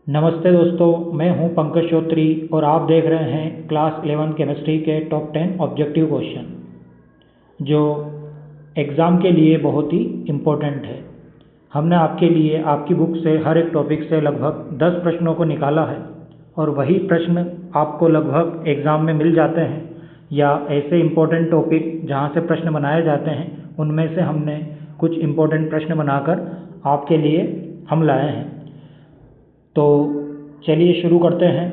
नमस्ते दोस्तों, मैं हूं पंकज चौधरी और आप देख रहे हैं क्लास 11 केमिस्ट्री के टॉप 10 ऑब्जेक्टिव क्वेश्चन जो एग्ज़ाम के लिए बहुत ही इम्पोर्टेंट है। हमने आपके लिए आपकी बुक से हर एक टॉपिक से लगभग 10 प्रश्नों को निकाला है और वही प्रश्न आपको लगभग एग्ज़ाम में मिल जाते हैं या ऐसे इम्पोर्टेंट टॉपिक जहां से प्रश्न बनाए जाते हैं उनमें से हमने कुछ इम्पोर्टेंट प्रश्न बनाकर आपके लिए हम लाए हैं। तो चलिए शुरू करते हैं।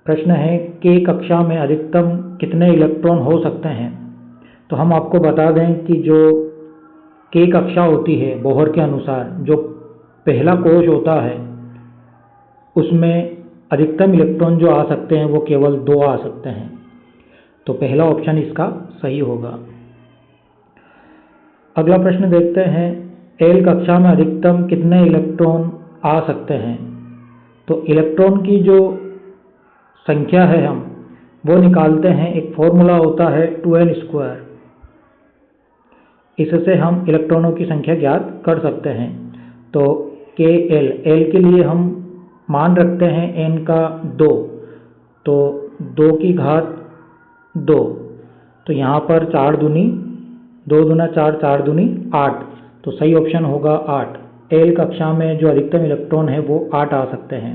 प्रश्न है कि कक्षा में अधिकतम कितने इलेक्ट्रॉन हो सकते हैं। तो हम आपको बता दें कि जो के कक्षा होती है बोहर के अनुसार जो पहला कोश होता है उसमें अधिकतम इलेक्ट्रॉन जो आ सकते हैं वो केवल 2 आ सकते हैं। तो पहला ऑप्शन इसका सही होगा। अगला प्रश्न देखते हैं, एल कक्षा में अधिकतम कितने इलेक्ट्रॉन आ सकते हैं। तो इलेक्ट्रॉन की जो संख्या है हम वो निकालते हैं, एक फॉर्मूला होता है 2n²। इससे हम इलेक्ट्रॉनों की संख्या ज्ञात कर सकते हैं। तो एल के लिए हम मान रखते हैं n का 2, तो 2 की घात 2। तो यहाँ पर 4 दूनी 2 दूना 4, 4 दूनी 8। तो सही ऑप्शन होगा 8। एल कक्षा में जो अधिकतम इलेक्ट्रॉन है वो 8 आ सकते हैं।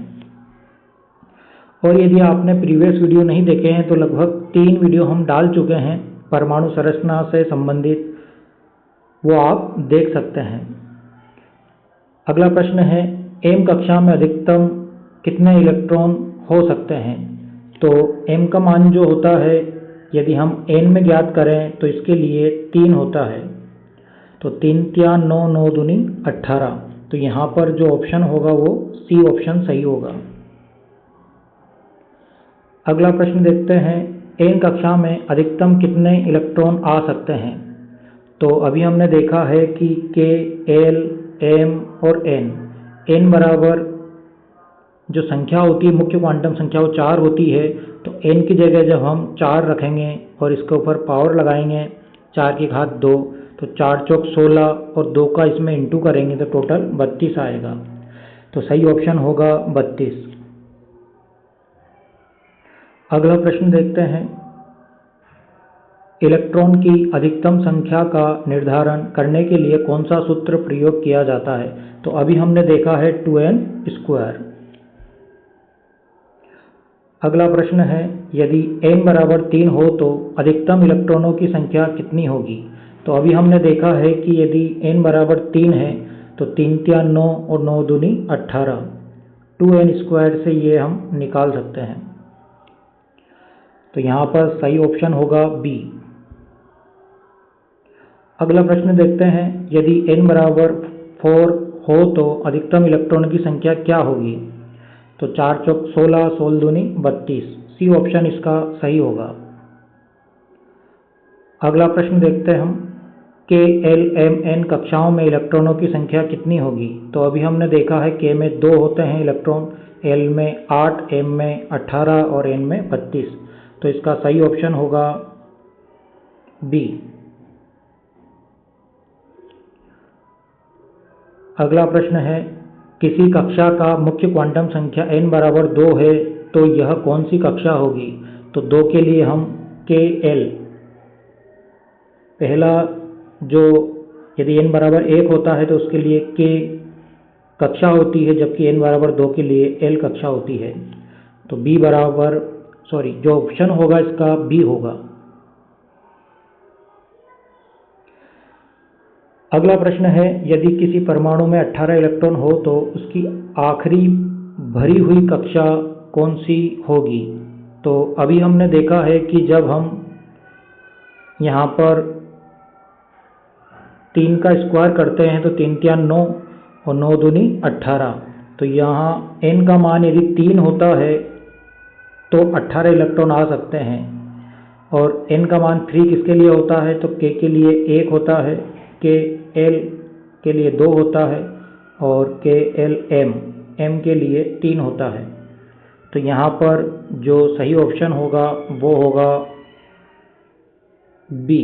और यदि आपने प्रीवियस वीडियो नहीं देखे हैं तो लगभग 3 वीडियो हम डाल चुके हैं परमाणु संरचना से संबंधित, वो आप देख सकते हैं। अगला प्रश्न है, एम कक्षा में अधिकतम कितने इलेक्ट्रॉन हो सकते हैं। तो एम का मान जो होता है यदि हम एन में ज्ञात करें तो इसके लिए 3 होता है। तो 3 3 9 9 दूनी 18। तो यहाँ पर जो ऑप्शन होगा वो सी ऑप्शन सही होगा। अगला प्रश्न देखते हैं, एन कक्षा में अधिकतम कितने इलेक्ट्रॉन आ सकते हैं। तो अभी हमने देखा है कि के, एल, एम और एन बराबर जो संख्या होती है मुख्य क्वांटम संख्या वो 4 होती है। तो एन की जगह जब हम 4 रखेंगे और इसके ऊपर पावर लगाएंगे 4 की घात 2, तो 4 चौक 16 और 2 का इसमें इंटू करेंगे तो टोटल 32 आएगा। तो सही ऑप्शन होगा 32। अगला प्रश्न देखते हैं, इलेक्ट्रॉन की अधिकतम संख्या का निर्धारण करने के लिए कौन सा सूत्र प्रयोग किया जाता है। तो अभी हमने देखा है 2n²। अगला प्रश्न है, यदि n बराबर 3 हो तो अधिकतम इलेक्ट्रॉनों की संख्या कितनी होगी। तो अभी हमने देखा है कि यदि n बराबर 3 है तो 3 3 9 और 9 दूनी 18। 2n² से ये हम निकाल सकते हैं। तो यहाँ पर सही ऑप्शन होगा बी। अगला प्रश्न देखते हैं, यदि n बराबर 4 हो तो अधिकतम इलेक्ट्रॉन की संख्या क्या होगी। तो 4 चौक 16, 16 दूनी 32। सी ऑप्शन इसका सही होगा। अगला प्रश्न देखते हैं हम, के, एल, एम, एन कक्षाओं में इलेक्ट्रॉनों की संख्या कितनी होगी। तो अभी हमने देखा है के में 2 होते हैं इलेक्ट्रॉन, एल में 8, एम में 18 और एन में 32। तो इसका सही ऑप्शन होगा बी। अगला प्रश्न है, किसी कक्षा का मुख्य क्वांटम संख्या n बराबर 2 है तो यह कौन सी कक्षा होगी। तो 2 के लिए हम के, एल, पहला जो यदि n बराबर 1 होता है तो उसके लिए के कक्षा होती है, जबकि n बराबर 2 के लिए l कक्षा होती है। तो बी बराबर जो ऑप्शन होगा इसका बी होगा। अगला प्रश्न है, यदि किसी परमाणु में 18 इलेक्ट्रॉन हो तो उसकी आखिरी भरी हुई कक्षा कौन सी होगी। तो अभी हमने देखा है कि जब हम यहाँ पर 3 का स्क्वायर करते हैं तो 3 3 9 और 9 दूनी 18। तो यहाँ n का मान यदि 3 होता है तो 18 इलेक्ट्रॉन आ सकते हैं। और n का मान 3 किसके लिए होता है। तो k के लिए 1 होता है, के, एल के लिए 2 होता है और के, एल, एम के लिए 3 होता है। तो यहाँ पर जो सही ऑप्शन होगा वो होगा बी।